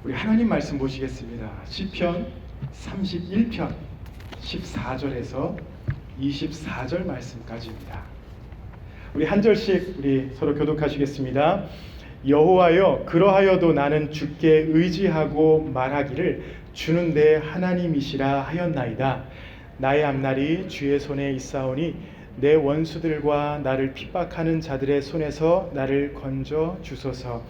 우리 하나님 말씀 보시겠습니다. 시편 31편 14절에서 24절 말씀까지입니다. 우리 한 절씩 우리 서로 교독하시겠습니다. 여호와여, 그러하여도 나는 주께 의지하고 말하기를 주는 내 하나님이시라 하였나이다. 나의 앞날이 주의 손에 있사오니 내 원수들과 나를 핍박하는 자들의 손에서 나를 건져 주소서.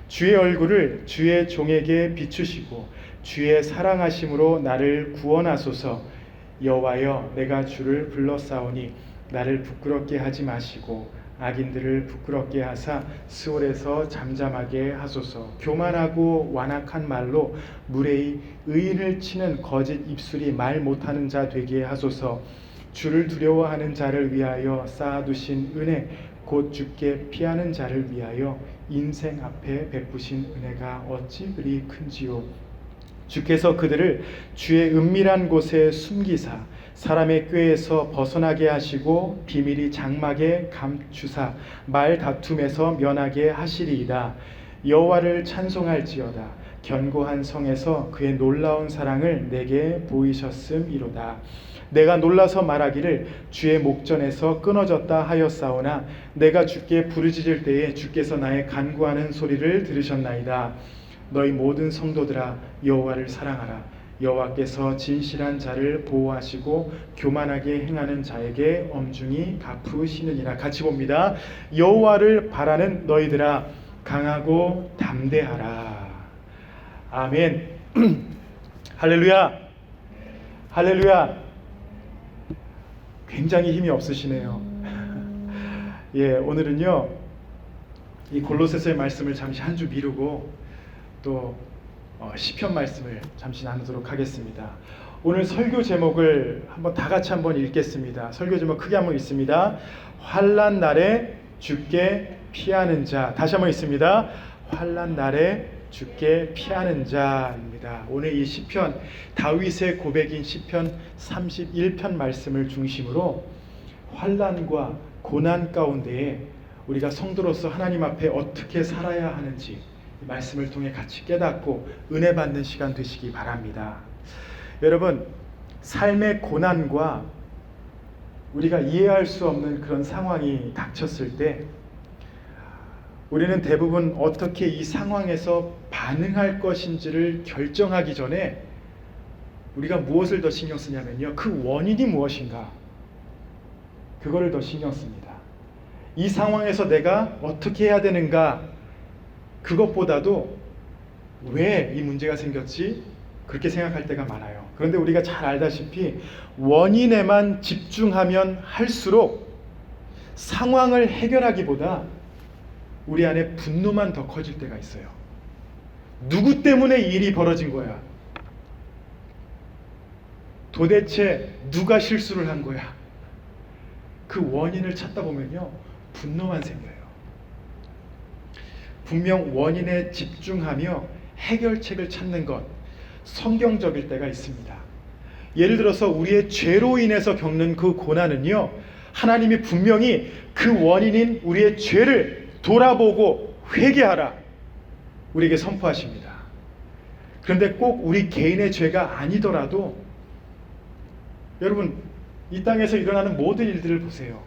주의 얼굴을 주의 종에게 비추시고 주의 사랑하심으로 나를 구원하소서. 여호와여, 내가 주를 불렀사오니 나를 부끄럽게 하지 마시고 악인들을 부끄럽게 하사 스올에서 잠잠하게 하소서. 교만하고 완악한 말로 무례히 의인을 치는 거짓 입술이 말 못하는 자 되게 하소서. 주를 두려워하는 자를 위하여 쌓아두신 은혜, 곧 주께 피하는 자를 위하여 인생 앞에 베푸신 은혜가 어찌 그리 큰지요. 주께서 그들을 주의 은밀한 곳에 숨기사 사람의 꾀에서 벗어나게 하시고 비밀이 장막에 감추사 말 다툼에서 면하게 하시리이다. 여호와를 찬송할지어다. 견고한 성에서 그의 놀라운 사랑을 내게 보이셨음이로다. 내가 놀라서 말하기를 주의 목전에서 끊어졌다 하였사오나 내가 주께 부르짖을 때에 주께서 나의 간구하는 소리를 들으셨나이다. 너희 모든 성도들아, 여호와를 사랑하라. 여호와께서 진실한 자를 보호하시고 교만하게 행하는 자에게 엄중히 갚으시느니라. 같이 봅니다. 여호와를 바라는 너희들아, 강하고 담대하라. 아멘. 할렐루야. 할렐루야. 굉장히 힘이 없으시네요. 예, 오늘은요 이 골로새서의 말씀을 잠시 한 주 미루고 또 시편 말씀을 잠시 나누도록 하겠습니다. 오늘 설교 제목을 다 같이 한번 읽겠습니다. 설교 제목 크게 한번 읽습니다. 환난 날에 주께 피하는 자. 다시 한번 읽습니다. 환난 날에 주께 피하는 자입니다. 오늘 이 시편, 다윗의 고백인 시편 31편 말씀을 중심으로 환난과 고난 가운데에 우리가 성도로서 하나님 앞에 어떻게 살아야 하는지 이 말씀을 통해 같이 깨닫고 은혜 받는 시간 되시기 바랍니다. 여러분, 삶의 고난과 우리가 이해할 수 없는 그런 상황이 닥쳤을 때 우리는 대부분 어떻게 이 상황에서 반응할 것인지를 결정하기 전에 우리가 무엇을 더 신경 쓰냐면요, 그 원인이 무엇인가, 그거를 더 신경 씁니다. 이 상황에서 내가 어떻게 해야 되는가, 그것보다도 왜 이 문제가 생겼지, 그렇게 생각할 때가 많아요. 그런데 우리가 잘 알다시피 원인에만 집중하면 할수록 상황을 해결하기보다 우리 안에 분노만 더 커질 때가 있어요. 누구 때문에 이 일이 벌어진 거야? 도대체 누가 실수를 한 거야? 그 원인을 찾다 보면요, 분노만 생겨요. 분명 원인에 집중하며 해결책을 찾는 것, 성경적일 때가 있습니다. 예를 들어서 우리의 죄로 인해서 겪는 그 고난은요, 하나님이 분명히 그 원인인 우리의 죄를 돌아보고 회개하라, 우리에게 선포하십니다. 그런데 꼭 우리 개인의 죄가 아니더라도 여러분, 이 땅에서 일어나는 모든 일들을 보세요.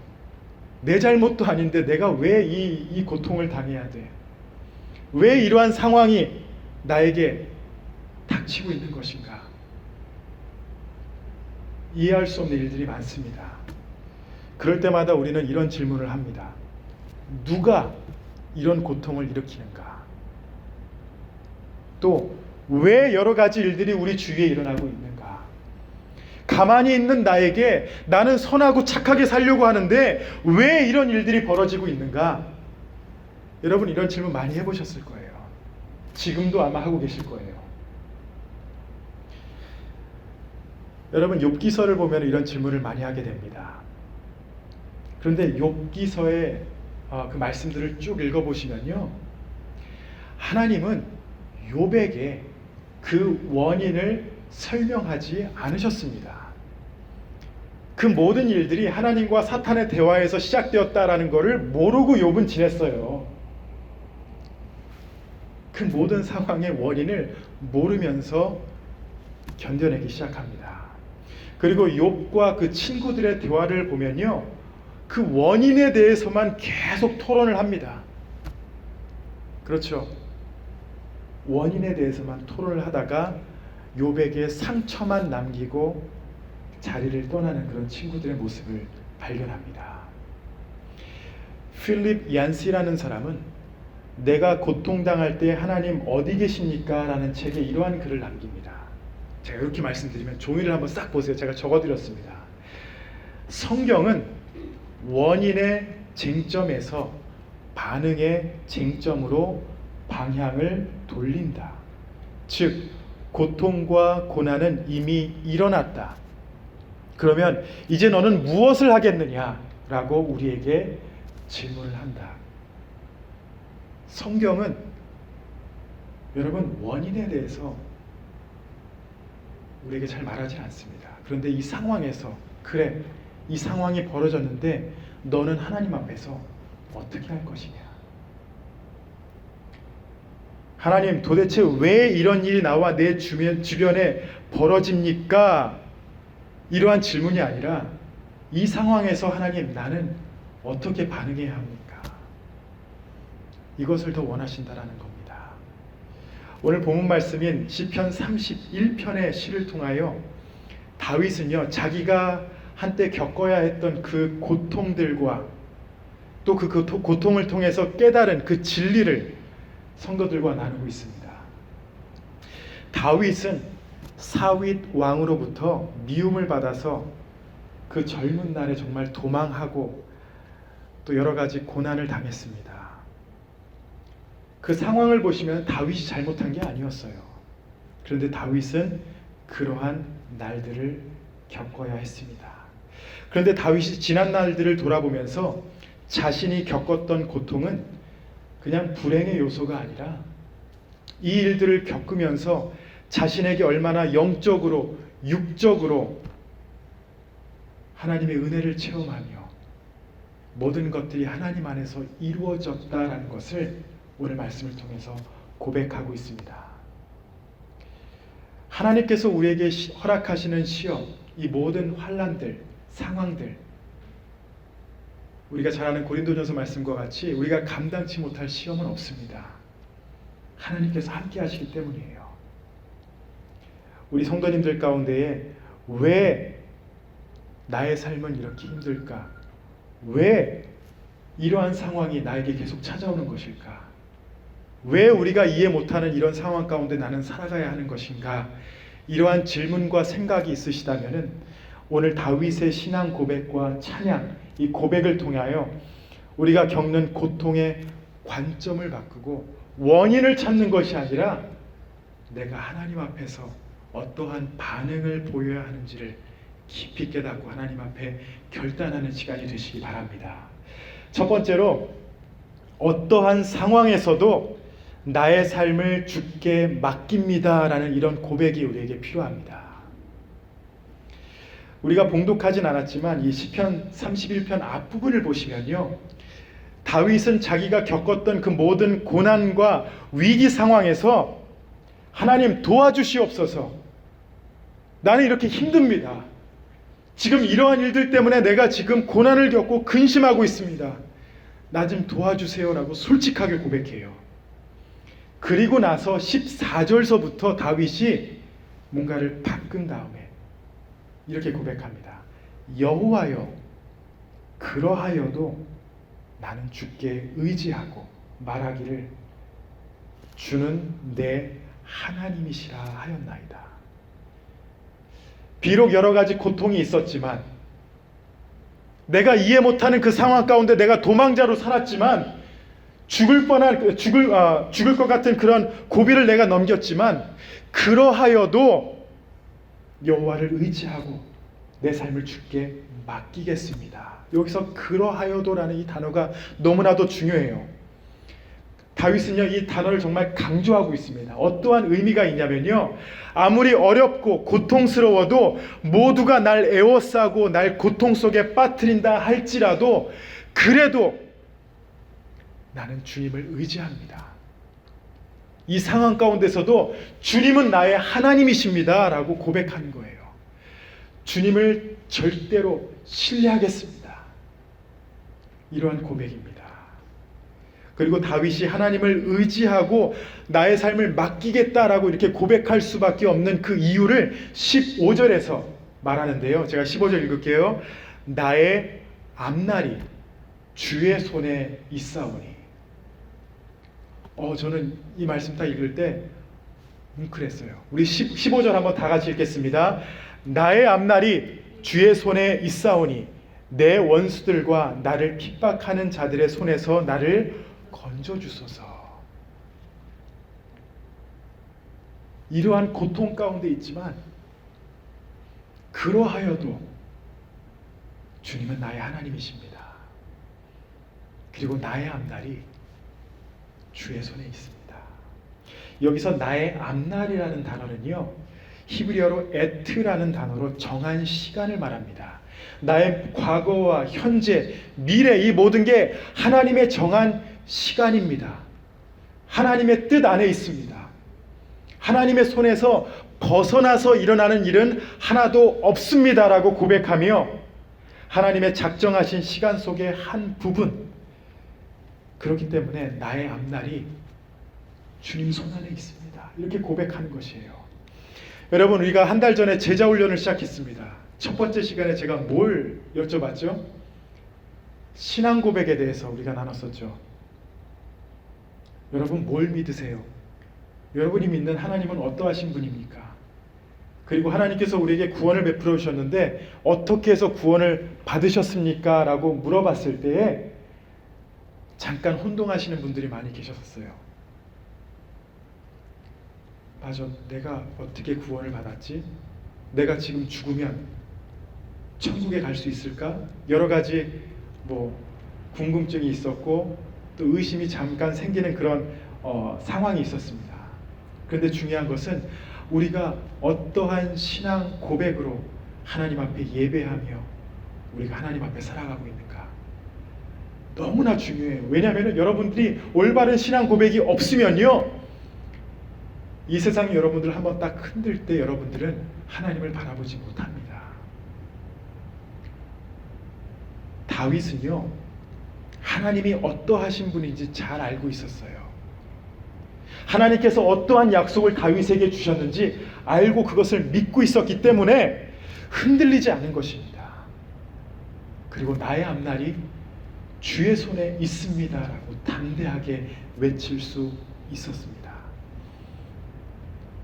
내 잘못도 아닌데 내가 왜 이 고통을 당해야 돼? 왜 이러한 상황이 나에게 닥치고 있는 것인가? 이해할 수 없는 일들이 많습니다. 그럴 때마다 우리는 이런 질문을 합니다. 누가 이런 고통을 일으키는가? 또 왜 여러 가지 일들이 우리 주위에 일어나고 있는가? 가만히 있는 나에게 나는 선하고 착하게 살려고 하는데 왜 이런 일들이 벌어지고 있는가? 여러분, 이런 질문 많이 해보셨을 거예요. 지금도 아마 하고 계실 거예요. 여러분, 욥기서를 보면 이런 질문을 많이 하게 됩니다. 그런데 욥기서의 그 말씀들을 쭉 읽어보시면요, 하나님은 욥에게 그 원인을 설명하지 않으셨습니다. 그 모든 일들이 하나님과 사탄의 대화에서 시작되었다라는 것을 모르고 욥은 지냈어요. 그 모든 상황의 원인을 모르면서 견뎌내기 시작합니다. 그리고 욥과 그 친구들의 대화를 보면요, 그 원인에 대해서만 계속 토론을 합니다. 그렇죠. 원인에 대해서만 토론을 하다가 욥에게 상처만 남기고 자리를 떠나는 그런 친구들의 모습을 발견합니다. 필립 얀시라는 사람은 내가 고통당할 때 하나님 어디 계십니까? 라는 책에 이러한 글을 남깁니다. 제가 이렇게 말씀드리면 종이를 한번 싹 보세요. 제가 적어드렸습니다. 성경은 원인의 쟁점에서 반응의 쟁점으로 방향을 돌린다. 즉 고통과 고난은 이미 일어났다. 그러면 이제 너는 무엇을 하겠느냐? 라고 우리에게 질문을 한다. 성경은 여러분 원인에 대해서 우리에게 잘 말하지 않습니다. 그런데 이 상황에서 그래, 이 상황이 벌어졌는데 너는 하나님 앞에서 어떻게 할 것이냐? 하나님, 도대체 왜 이런 일이 나와 내 주변에 벌어집니까? 이러한 질문이 아니라 이 상황에서 하나님, 나는 어떻게 반응해야 합니까? 이것을 더 원하신다라는 겁니다. 오늘 본문 말씀인 시편 31편의 시를 통하여 다윗은요, 자기가 한때 겪어야 했던 그 고통들과 또 그 고통을 통해서 깨달은 그 진리를 성도들과 나누고 있습니다. 다윗은 사윗 왕으로부터 미움을 받아서 그 젊은 날에 정말 도망하고 또 여러 가지 고난을 당했습니다. 그 상황을 보시면 다윗이 잘못한 게 아니었어요. 그런데 다윗은 그러한 날들을 겪어야 했습니다. 그런데 다윗이 지난 날들을 돌아보면서 자신이 겪었던 고통은 그냥 불행의 요소가 아니라 이 일들을 겪으면서 자신에게 얼마나 영적으로 육적으로 하나님의 은혜를 체험하며 모든 것들이 하나님 안에서 이루어졌다라는 것을 오늘 말씀을 통해서 고백하고 있습니다. 하나님께서 우리에게 허락하시는 시험, 이 모든 환난들, 상황들, 우리가 잘 아는 고린도전서 말씀과 같이 우리가 감당치 못할 시험은 없습니다. 하나님께서 함께 하시기 때문이에요. 우리 성도님들 가운데에 왜 나의 삶은 이렇게 힘들까? 왜 이러한 상황이 나에게 계속 찾아오는 것일까? 왜 우리가 이해 못하는 이런 상황 가운데 나는 살아가야 하는 것인가? 이러한 질문과 생각이 있으시다면 오늘 다윗의 신앙 고백과 찬양, 이 고백을 통하여 우리가 겪는 고통의 관점을 바꾸고 원인을 찾는 것이 아니라 내가 하나님 앞에서 어떠한 반응을 보여야 하는지를 깊이 깨닫고 하나님 앞에 결단하는 시간이 되시기 바랍니다. 첫 번째로 어떠한 상황에서도 나의 삶을 주께 맡깁니다 라는 이런 고백이 우리에게 필요합니다. 우리가 봉독하진 않았지만 이 시편 31편 앞부분을 보시면요, 다윗은 자기가 겪었던 그 모든 고난과 위기 상황에서 하나님 도와주시옵소서, 나는 이렇게 힘듭니다. 지금 이러한 일들 때문에 내가 지금 고난을 겪고 근심하고 있습니다. 나 좀 도와주세요 라고 솔직하게 고백해요. 그리고 나서 14절서부터 다윗이 뭔가를 바꾼 다음에 이렇게 고백합니다. 여호와여, 그러하여도 나는 주께 의지하고 말하기를 주는 내 하나님이시라 하였나이다. 비록 여러 가지 고통이 있었지만, 내가 이해 못하는 그 상황 가운데 내가 도망자로 살았지만, 죽을 것 같은 그런 고비를 내가 넘겼지만, 그러하여도 여호와를 의지하고 내 삶을 주께 맡기겠습니다. 여기서 그러하여도라는 이 단어가 너무나도 중요해요. 다윗은요, 이 단어를 정말 강조하고 있습니다. 어떠한 의미가 있냐면요, 아무리 어렵고 고통스러워도 모두가 날 에워싸고 날 고통 속에 빠뜨린다 할지라도 그래도 나는 주님을 의지합니다. 이 상황 가운데서도 주님은 나의 하나님이십니다 라고 고백하는 거예요. 주님을 절대로 신뢰하겠습니다. 이러한 고백입니다. 그리고 다윗이 하나님을 의지하고 나의 삶을 맡기겠다라고 이렇게 고백할 수밖에 없는 그 이유를 15절에서 말하는데요. 제가 15절 읽을게요. 나의 앞날이 주의 손에 있사오니. 저는 이 말씀 딱 읽을 때 뭉클했어요. 우리 15절 한번 다 같이 읽겠습니다. 나의 앞날이 주의 손에 있사오니 내 원수들과 나를 핍박하는 자들의 손에서 나를 건져주소서. 이러한 고통 가운데 있지만 그러하여도 주님은 나의 하나님이십니다. 그리고 나의 앞날이 주의 손에 있습니다. 여기서 나의 앞날이라는 단어는요, 히브리어로 에트라는 단어로 정한 시간을 말합니다. 나의 과거와 현재, 미래 이 모든 게 하나님의 정한 시간입니다. 하나님의 뜻 안에 있습니다. 하나님의 손에서 벗어나서 일어나는 일은 하나도 없습니다라고 고백하며 하나님의 작정하신 시간 속의 한 부분, 그렇기 때문에 나의 앞날이 주님 손 안에 있습니다. 이렇게 고백하는 것이에요. 여러분, 우리가 한 달 전에 제자 훈련을 시작했습니다. 첫 번째 시간에 제가 뭘 여쭤봤죠? 신앙 고백에 대해서 우리가 나눴었죠. 여러분, 뭘 믿으세요? 여러분이 믿는 하나님은 어떠하신 분입니까? 그리고 하나님께서 우리에게 구원을 베풀어 주셨는데 어떻게 해서 구원을 받으셨습니까? 라고 물어봤을 때에 잠깐 혼동하시는 분들이 많이 계셨어요. 맞아, 내가 어떻게 구원을 받았지? 내가 지금 죽으면 천국에 갈 수 있을까? 여러 가지 궁금증이 있었고 또 의심이 잠깐 생기는 그런 상황이 있었습니다. 그런데 중요한 것은 우리가 어떠한 신앙 고백으로 하나님 앞에 예배하며 우리가 하나님 앞에 살아가고 있는가, 너무나 중요해요. 왜냐하면 여러분들이 올바른 신앙 고백이 없으면요, 이 세상이 여러분들을 한번 딱 흔들 때 여러분들은 하나님을 바라보지 못합니다. 다윗은요, 하나님이 어떠하신 분인지 잘 알고 있었어요. 하나님께서 어떠한 약속을 다윗에게 주셨는지 알고 그것을 믿고 있었기 때문에 흔들리지 않은 것입니다. 그리고 나의 앞날이 주의 손에 있습니다라고 담대하게 외칠 수 있었습니다.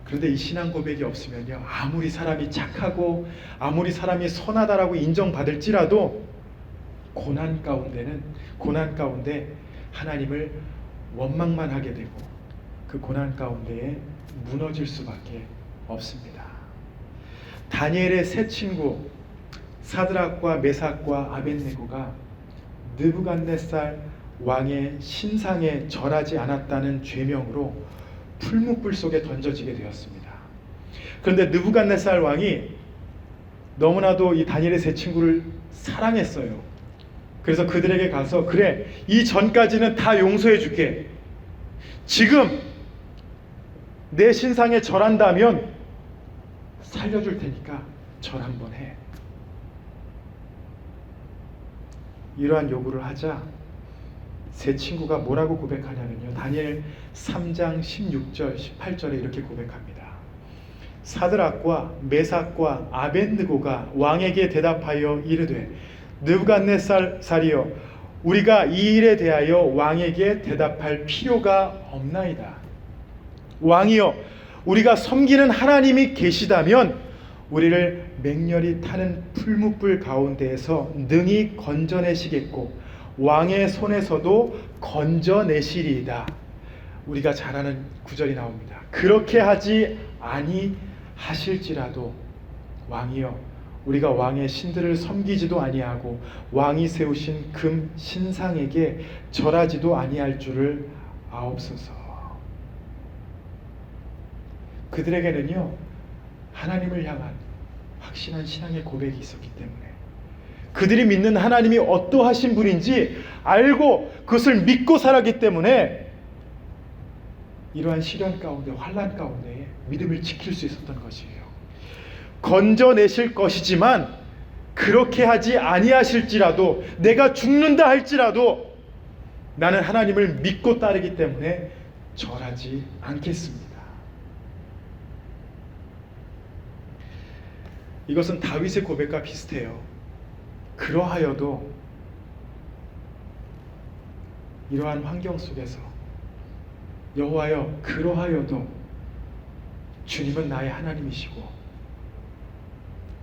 그런데 이 신앙 고백이 없으면요, 아무리 사람이 착하고 아무리 사람이 선하다라고 인정받을지라도 고난 가운데 하나님을 원망만 하게 되고 그 고난 가운데에 무너질 수밖에 없습니다. 다니엘의 세 친구 사드락과 메삭과 아벳네고가 느부갓네살 왕의 신상에 절하지 않았다는 죄명으로 풀무불 속에 던져지게 되었습니다. 그런데 느부갓네살 왕이 너무나도 이 다니엘의 세 친구를 사랑했어요. 그래서 그들에게 가서, 그래, 이 전까지는 다 용서해 줄게. 지금 내 신상에 절한다면 살려줄 테니까 절 한번 해. 이러한 요구를 하자 세 친구가 뭐라고 고백하냐면요, 다니엘 3장 16절 18절에 이렇게 고백합니다. 사드락과 메삭과 아벳느고가 왕에게 대답하여 이르되, 느부갓네살이여, 우리가 이 일에 대하여 왕에게 대답할 필요가 없나이다. 왕이여, 우리가 섬기는 하나님이 계시다면 우리를 맹렬히 타는 풀무불 가운데에서 능히 건져내시겠고 왕의 손에서도 건져내시리이다. 우리가 잘 아는 구절이 나옵니다. 그렇게 하지 아니하실지라도 왕이여, 우리가 왕의 신들을 섬기지도 아니하고 왕이 세우신 금 신상에게 절하지도 아니할 줄을 아옵소서. 그들에게는요, 하나님을 향한 확신한 신앙의 고백이 있었기 때문에, 그들이 믿는 하나님이 어떠하신 분인지 알고 그것을 믿고 살았기 때문에 이러한 시련 가운데, 환난 가운데 믿음을 지킬 수 있었던 것이에요. 건져내실 것이지만 그렇게 하지 아니하실지라도, 내가 죽는다 할지라도 나는 하나님을 믿고 따르기 때문에 절하지 않겠습니다. 이것은 다윗의 고백과 비슷해요. 그러하여도 이러한 환경 속에서 여호와여, 그러하여도 주님은 나의 하나님이시고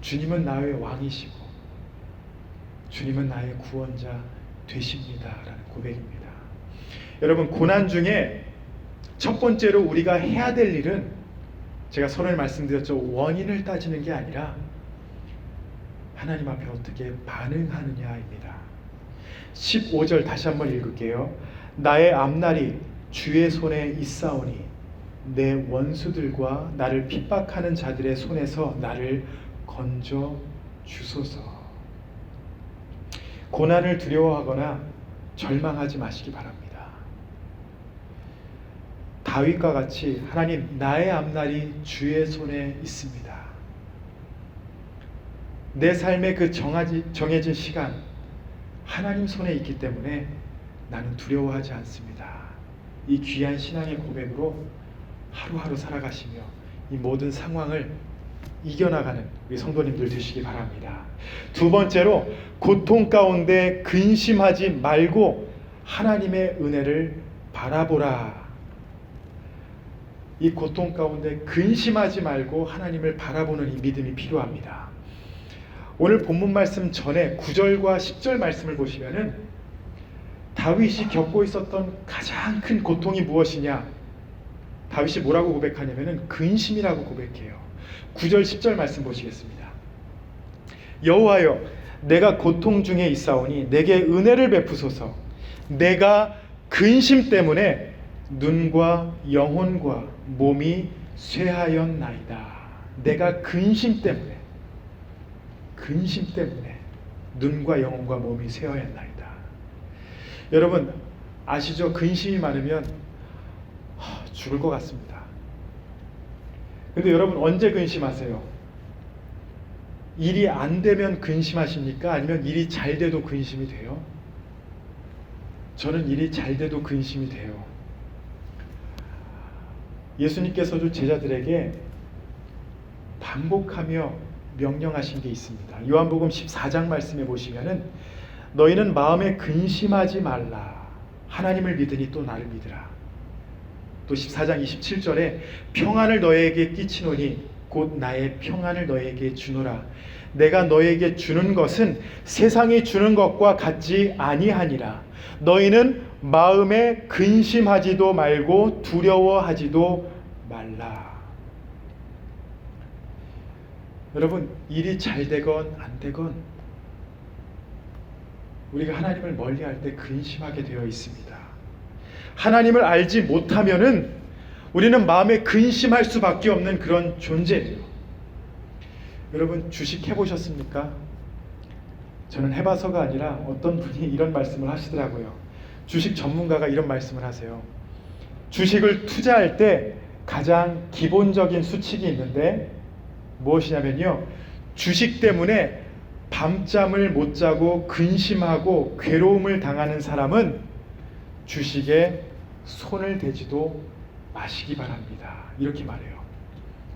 주님은 나의 왕이시고 주님은 나의 구원자 되십니다 라는 고백입니다. 여러분, 고난 중에 첫 번째로 우리가 해야 될 일은, 제가 선을 말씀드렸죠, 원인을 따지는 게 아니라 하나님 앞에 어떻게 반응하느냐입니다. 15절 다시 한번 읽을게요. 나의 앞날이 주의 손에 있사오니 내 원수들과 나를 핍박하는 자들의 손에서 나를 건져 주소서. 고난을 두려워하거나 절망하지 마시기 바랍니다. 다윗과 같이 하나님, 나의 앞날이 주의 손에 있습니다. 내 삶의 그 정해진 시간 하나님 손에 있기 때문에 나는 두려워하지 않습니다. 이 귀한 신앙의 고백으로 하루하루 살아가시며 이 모든 상황을 이겨나가는 우리 성도님들 되시기 바랍니다. 두 번째로, 고통 가운데 근심하지 말고 하나님의 은혜를 바라보라. 이 고통 가운데 근심하지 말고 하나님을 바라보는 이 믿음이 필요합니다. 오늘 본문 말씀 전에 9절과 10절 말씀을 보시면은 다윗이 겪고 있었던 가장 큰 고통이 무엇이냐? 다윗이 뭐라고 고백하냐면은 근심이라고 고백해요. 9절 10절 말씀 보시겠습니다. 여호와여, 내가 고통 중에 있사오니 내게 은혜를 베푸소서. 내가 근심 때문에 눈과 영혼과 몸이 쇠하였나이다. 내가 근심 때문에 눈과 영혼과 몸이 쇠하였나이다. 여러분 아시죠? 근심이 많으면 죽을 것 같습니다. 근데 여러분 언제 근심하세요? 일이 안 되면 근심하십니까? 아니면 일이 잘 돼도 근심이 돼요? 저는 일이 잘 돼도 근심이 돼요. 예수님께서도 제자들에게 반복하며 명령하신 게 있습니다. 요한복음 14장 말씀에 보시면은 너희는 마음에 근심하지 말라. 하나님을 믿으니 또 나를 믿으라. 또 14장 27절에 평안을 너에게 끼치노니 곧 나의 평안을 너에게 주노라. 내가 너에게 주는 것은 세상이 주는 것과 같지 아니하니라. 너희는 마음에 근심하지도 말고 두려워하지도 말라. 여러분, 일이 잘 되건 안 되건 우리가 하나님을 멀리할 때 근심하게 되어 있습니다. 하나님을 알지 못하면은 우리는 마음에 근심할 수밖에 없는 그런 존재예요. 여러분 주식 해보셨습니까? 저는 해봐서가 아니라 어떤 분이 이런 말씀을 하시더라고요. 주식 전문가가 이런 말씀을 하세요. 주식을 투자할 때 가장 기본적인 수칙이 있는데 무엇이냐면요, 주식 때문에 밤잠을 못 자고 근심하고 괴로움을 당하는 사람은 주식에 손을 대지도 마시기 바랍니다. 이렇게 말해요.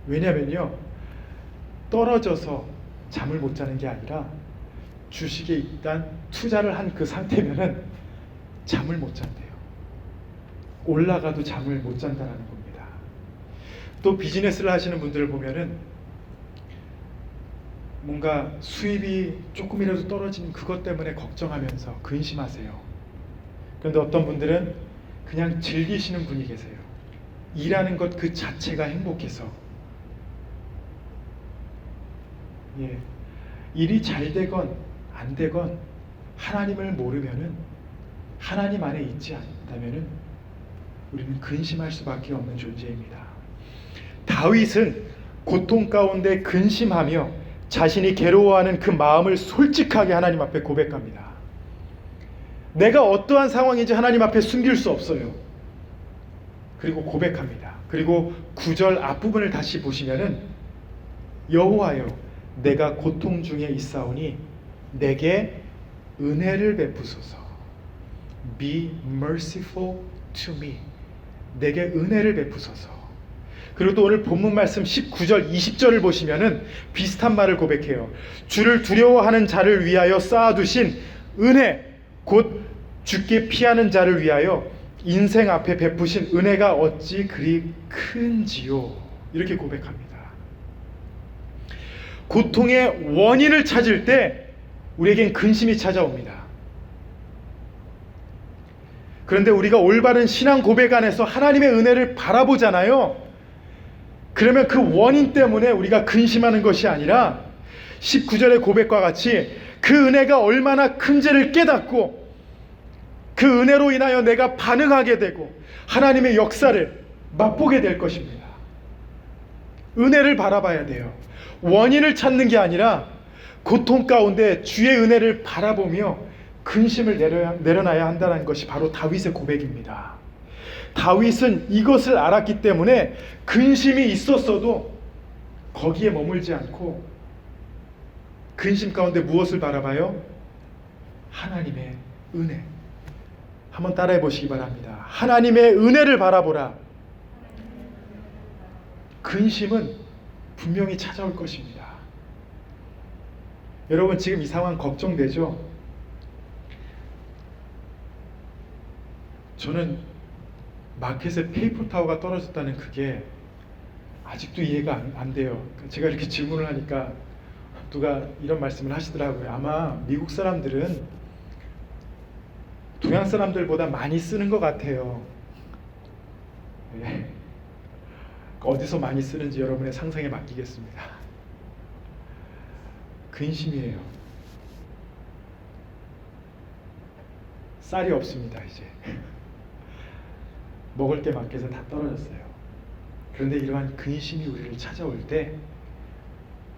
왜냐면요, 떨어져서 잠을 못 자는 게 아니라 주식에 일단 투자를 한 그 상태면은 잠을 못 잔대요. 올라가도 잠을 못 잔다는 겁니다. 또 비즈니스를 하시는 분들을 보면은 뭔가 수입이 조금이라도 떨어지는 그것 때문에 걱정하면서 근심하세요. 그런데 어떤 분들은 그냥 즐기시는 분이 계세요. 일하는 것 그 자체가 행복해서. 일이 잘 되건 안 되건 하나님을 모르면은, 하나님 안에 있지 않다면은 우리는 근심할 수밖에 없는 존재입니다. 다윗은 고통 가운데 근심하며 자신이 괴로워하는 그 마음을 솔직하게 하나님 앞에 고백합니다. 내가 어떠한 상황인지 하나님 앞에 숨길 수 없어요. 그리고 고백합니다. 그리고 9절 앞부분을 다시 보시면은 여호와여 내가 고통 중에 있사오니 내게 은혜를 베푸소서. Be merciful to me. 내게 은혜를 베푸소서. 그리고 또 오늘 본문 말씀 19절 20절을 보시면은 비슷한 말을 고백해요. 주를 두려워하는 자를 위하여 쌓아두신 은혜, 곧 주께 피하는 자를 위하여 인생 앞에 베푸신 은혜가 어찌 그리 큰지요. 이렇게 고백합니다. 고통의 원인을 찾을 때 우리에겐 근심이 찾아옵니다. 그런데 우리가 올바른 신앙 고백 안에서 하나님의 은혜를 바라보잖아요. 그러면 그 원인 때문에 우리가 근심하는 것이 아니라 19절의 고백과 같이 그 은혜가 얼마나 큰지를 깨닫고 그 은혜로 인하여 내가 반응하게 되고 하나님의 역사를 맛보게 될 것입니다. 은혜를 바라봐야 돼요. 원인을 찾는 게 아니라 고통 가운데 주의 은혜를 바라보며 근심을 내려놔야 한다는 것이 바로 다윗의 고백입니다. 다윗은 이것을 알았기 때문에 근심이 있었어도 거기에 머물지 않고 근심 가운데 무엇을 바라봐요? 하나님의 은혜. 한번 따라해 보시기 바랍니다. 하나님의 은혜를 바라보라. 근심은 분명히 찾아올 것입니다. 여러분 지금 이 상황 걱정되죠? 저는 마켓에 페이퍼타워가 떨어졌다는 그게 아직도 이해가 안 돼요. 제가 이렇게 질문을 하니까 누가 이런 말씀을 하시더라고요. 아마 미국 사람들은 동양 사람들보다 많이 쓰는 것 같아요. 네. 어디서 많이 쓰는지 여러분의 상상에 맡기겠습니다. 근심이에요. 쌀이 없습니다. 이제 먹을 게 마켓에 다 떨어졌어요. 그런데 이러한 근심이 우리를 찾아올 때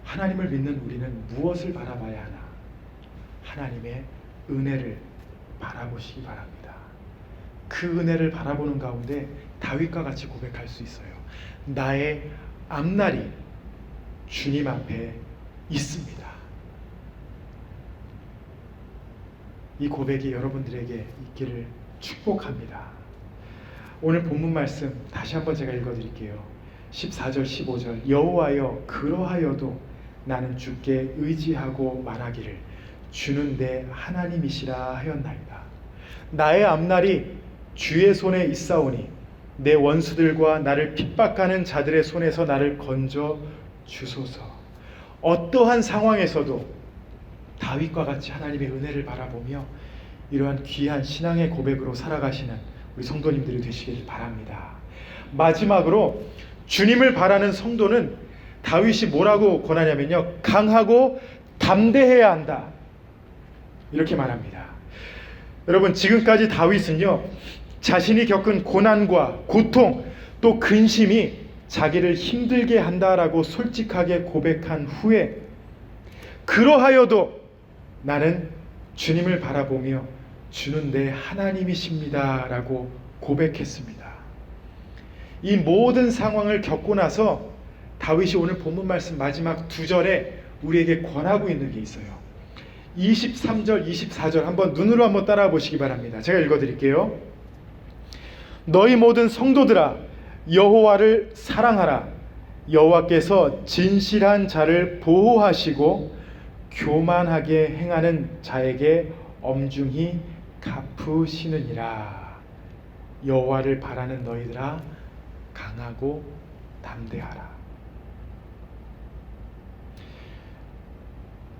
하나님을 믿는 우리는 무엇을 바라봐야 하나? 하나님의 은혜를 바라보시기 바랍니다. 그 은혜를 바라보는 가운데 다윗과 같이 고백할 수 있어요. 나의 앞날이 주님 앞에 있습니다. 이 고백이 여러분들에게 있기를 축복합니다. 오늘 본문 말씀 다시 한번 제가 읽어드릴게요. 14절 15절 여호와여 그러하여도 나는 주께 의지하고 말하기를 주는 내 하나님이시라 하였나이다. 나의 앞날이 주의 손에 있사오니 내 원수들과 나를 핍박하는 자들의 손에서 나를 건져 주소서. 어떠한 상황에서도 다윗과 같이 하나님의 은혜를 바라보며 이러한 귀한 신앙의 고백으로 살아가시는 우리 성도님들이 되시길 바랍니다. 마지막으로 주님을 바라는 성도는 다윗이 뭐라고 권하냐면요, 강하고 담대해야 한다 이렇게 말합니다. 여러분 지금까지 다윗은요 자신이 겪은 고난과 고통 또 근심이 자기를 힘들게 한다라고 솔직하게 고백한 후에 그러하여도 나는 주님을 바라보며 주는 내 하나님이십니다 라고 고백했습니다. 이 모든 상황을 겪고 나서 다윗이 오늘 본문 말씀 마지막 2절에 우리에게 권하고 있는 게 있어요. 23절 24절 한번 눈으로 한번 따라와 보시기 바랍니다. 제가 읽어드릴게요. 너희 모든 성도들아 여호와를 사랑하라. 여호와께서 진실한 자를 보호하시고 교만하게 행하는 자에게 엄중히 갚으시느니라. 여호와를 바라는 너희들아 강하고 담대하라.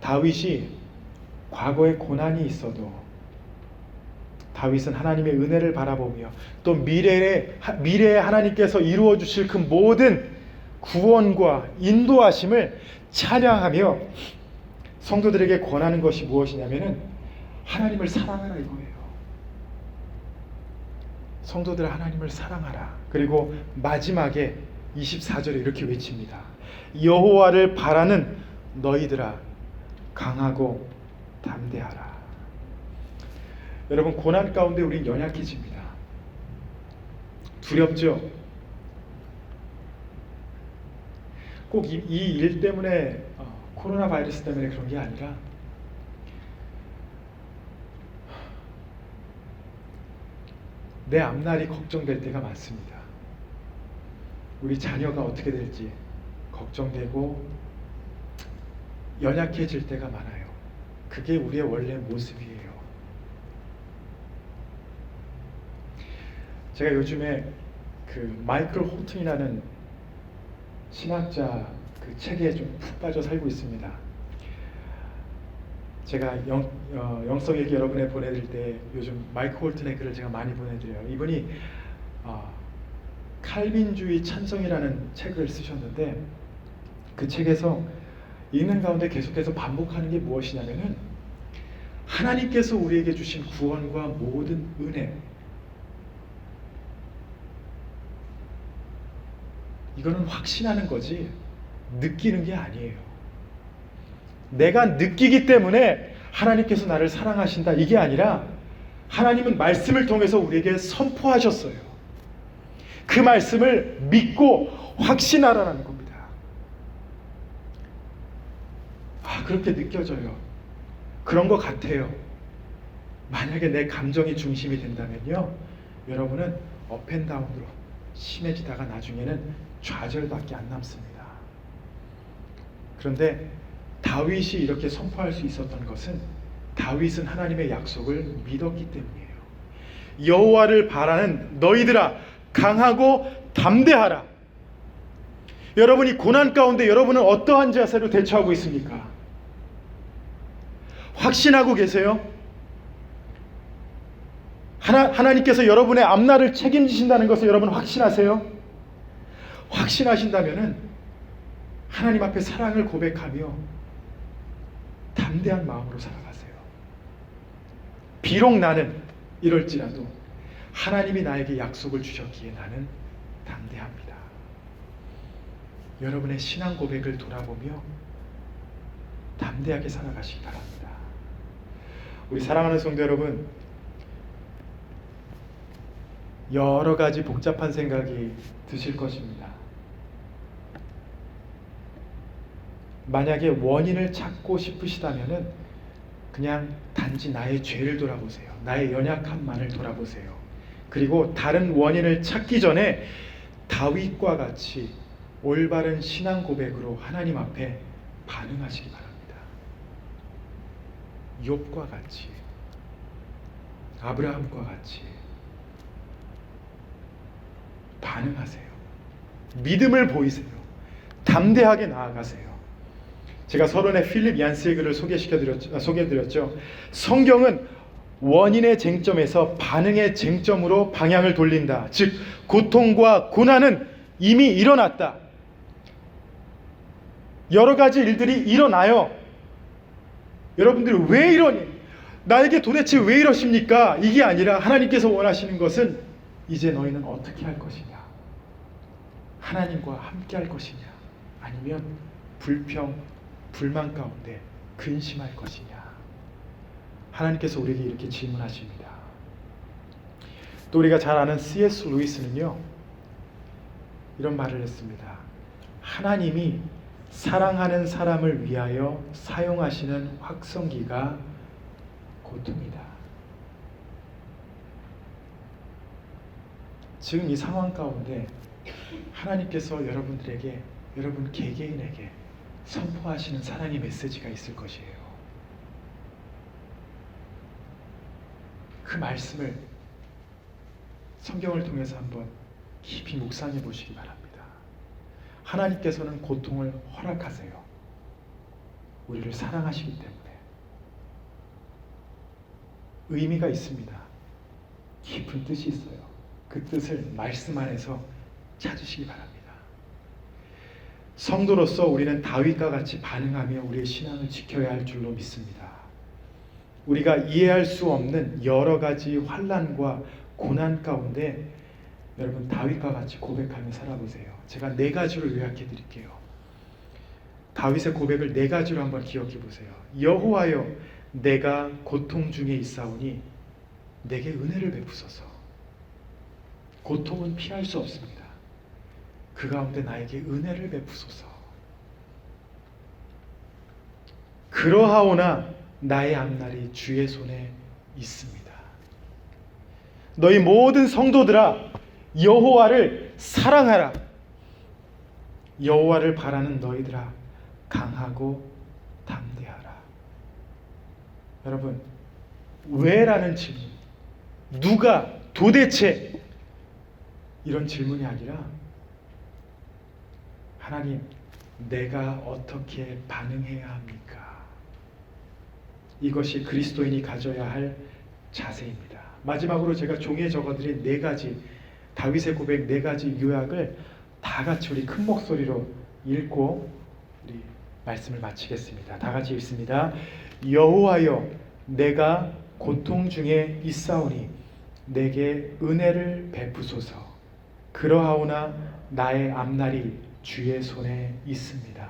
다윗이 과거에 고난이 있어도 다윗은 하나님의 은혜를 바라보며 또 미래에 하나님께서 이루어 주실 그 모든 구원과 인도하심을 찬양하며 성도들에게 권하는 것이 무엇이냐면은 하나님을 사랑하라 이거예요. 성도들 하나님을 사랑하라. 그리고 마지막에 24절에 이렇게 외칩니다. 여호와를 바라는 너희들아 강하고 담대하라. 여러분 고난 가운데 우린 연약해집니다. 두렵죠? 꼭 이 일 때문에 코로나 바이러스 때문에 그런 게 아니라 내 앞날이 걱정될 때가 많습니다. 우리 자녀가 어떻게 될지 걱정되고 연약해질 때가 많아요. 그게 우리의 원래 모습이에요. 제가 요즘에 그 마이클 홀튼이라는 신학자 그 책에 좀 푹 빠져 살고 있습니다. 제가 영성일기 여러분에 보내드릴 때 요즘 마이클 홀튼의 글을 제가 많이 보내드려요. 이분이 칼빈주의 찬성이라는 책을 쓰셨는데 그 책에서 읽는 가운데 계속해서 반복하는 게 무엇이냐면은 하나님께서 우리에게 주신 구원과 모든 은혜, 이거는 확신하는 거지 느끼는 게 아니에요. 내가 느끼기 때문에 하나님께서 나를 사랑하신다 이게 아니라 하나님은 말씀을 통해서 우리에게 선포하셨어요. 그 말씀을 믿고 확신하라는 겁니다. 그렇게 느껴져요. 그런 것 같아요. 만약에 내 감정이 중심이 된다면요, 여러분은 업앤다운으로 심해지다가 나중에는 좌절밖에 안 남습니다. 그런데 다윗이 이렇게 선포할 수 있었던 것은 다윗은 하나님의 약속을 믿었기 때문이에요. 여호와를 바라는 너희들아 강하고 담대하라. 여러분이 고난 가운데 여러분은 어떠한 자세로 대처하고 있습니까? 확신하고 계세요? 하나님께서 여러분의 앞날을 책임지신다는 것을 여러분 확신하세요? 확신하신다면은 하나님 앞에 사랑을 고백하며 담대한 마음으로 살아가세요. 비록 나는 이럴지라도 하나님이 나에게 약속을 주셨기에 나는 담대합니다. 여러분의 신앙 고백을 돌아보며 담대하게 살아가시기 바랍니다. 우리 사랑하는 성도 여러분, 여러 가지 복잡한 생각이 드실 것입니다. 만약에 원인을 찾고 싶으시다면은 그냥 단지 나의 죄를 돌아보세요. 나의 연약함만을 돌아보세요. 그리고 다른 원인을 찾기 전에 다윗과 같이 올바른 신앙 고백으로 하나님 앞에 반응하시기 바랍니다. 욥과 같이, 아브라함과 같이 반응하세요. 믿음을 보이세요. 담대하게 나아가세요. 제가 서론에 필립 얀스의 글을 소개해드렸죠. 성경은 원인의 쟁점에서 반응의 쟁점으로 방향을 돌린다. 즉 고통과 고난은 이미 일어났다. 여러 가지 일들이 일어나요. 여러분들이 왜 이러니? 나에게 도대체 왜 이러십니까? 이게 아니라 하나님께서 원하시는 것은 이제 너희는 어떻게 할 것이냐? 하나님과 함께 할 것이냐? 아니면 불평, 불만 가운데 근심할 것이냐? 하나님께서 우리에게 이렇게 질문하십니다. 또 우리가 잘 아는 C.S. 루이스는요, 이런 말을 했습니다. 하나님이 사랑하는 사람을 위하여 사용하시는 확성기가 고통이다. 지금 이 상황 가운데 하나님께서 여러분들에게, 여러분 개개인에게 선포하시는 사랑의 메시지가 있을 것이에요. 그 말씀을 성경을 통해서 한번 깊이 묵상해 보시기 바랍니다. 하나님께서는 고통을 허락하세요. 우리를 사랑하시기 때문에. 의미가 있습니다. 깊은 뜻이 있어요. 그 뜻을 말씀 안에서 찾으시기 바랍니다. 성도로서 우리는 다윗과 같이 반응하며 우리의 신앙을 지켜야 할 줄로 믿습니다. 우리가 이해할 수 없는 여러 가지 환난과 고난 가운데 여러분 다윗과 같이 고백하며 살아보세요. 제가 4가지로 요약해 드릴게요. 다윗의 고백을 4가지로 한번 기억해 보세요. 여호와여, 내가 고통 중에 있사오니 내게 은혜를 베푸소서. 고통은 피할 수 없습니다. 그 가운데 나에게 은혜를 베푸소서. 그러하오나 나의 앞날이 주의 손에 있습니다. 너희 모든 성도들아, 여호와를 사랑하라. 여호와를 바라는 너희들아, 강하고 담대하라. 여러분, 왜라는 질문, 누가, 도대체, 이런 질문이 아니라 하나님, 내가 어떻게 반응해야 합니까? 이것이 그리스도인이 가져야 할 자세입니다. 마지막으로 제가 종이에 적어드린 4가지, 다윗의 고백 4가지 요약을 다 같이 우리 큰 목소리로 읽고 우리 말씀을 마치겠습니다. 다 같이 읽습니다. 여호와여, 내가 고통 중에 있사오니 내게 은혜를 베푸소서. 그러하오나 나의 앞날이 주의 손에 있습니다.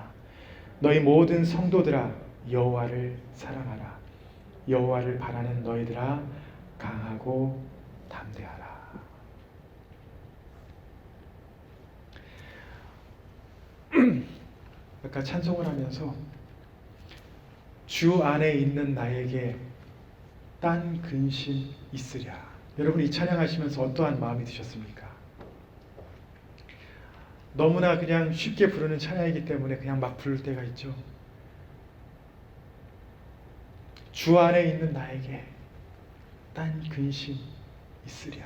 너희 모든 성도들아, 여호와를 사랑하라. 여호와를 바라는 너희들아, 강하고 담대하라. 아까 찬송을 하면서 주 안에 있는 나에게 딴 근심 있으랴. 여러분, 이 찬양하시면서 어떠한 마음이 드셨습니까? 너무나 그냥 쉽게 부르는 찬양이기 때문에 그냥 막 부를 때가 있죠. 주 안에 있는 나에게 딴 근심 있으랴.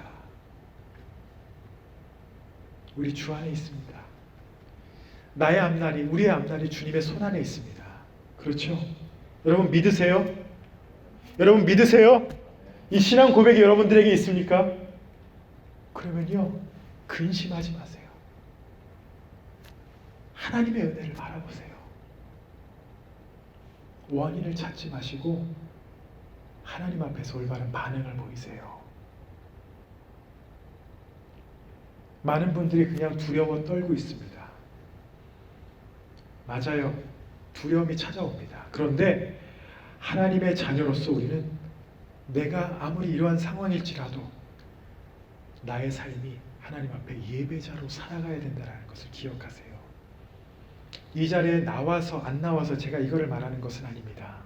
우리 주 안에 있습니다. 나의 앞날이, 우리의 앞날이 주님의 손 안에 있습니다. 그렇죠? 여러분 믿으세요? 여러분 믿으세요? 이 신앙 고백이 여러분들에게 있습니까? 그러면요, 근심하지 마세요. 하나님의 은혜를 바라보세요. 원인을 찾지 마시고 하나님 앞에서 올바른 반응을 보이세요. 많은 분들이 그냥 두려워 떨고 있습니다. 맞아요. 두려움이 찾아옵니다. 그런데 하나님의 자녀로서 우리는 내가 아무리 이러한 상황일지라도 나의 삶이 하나님 앞에 예배자로 살아가야 된다는 것을 기억하세요. 이 자리에 나와서 안 나와서 제가 이거를 말하는 것은 아닙니다.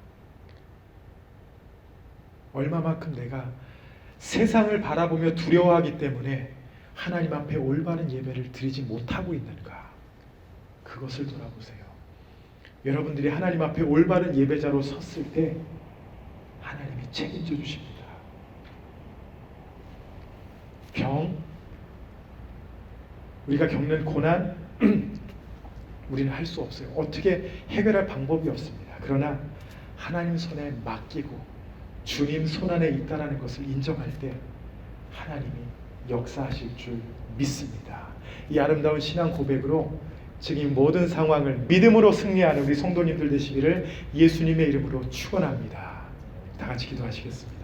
얼마만큼 내가 세상을 바라보며 두려워하기 때문에 하나님 앞에 올바른 예배를 드리지 못하고 있는가, 그것을 돌아보세요. 여러분들이 하나님 앞에 올바른 예배자로 섰을 때 하나님이 책임져 주십니다. 병, 우리가 겪는 고난, 우리는 할 수 없어요. 어떻게 해결할 방법이 없습니다. 그러나 하나님 손에 맡기고 주님 손 안에 있다는 것을 인정할 때 하나님이 역사하실 줄 믿습니다. 이 아름다운 신앙 고백으로 지금 모든 상황을 믿음으로 승리하는 우리 성도님들 되시기를 예수님의 이름으로 축원합니다. 다 같이 기도하시겠습니다.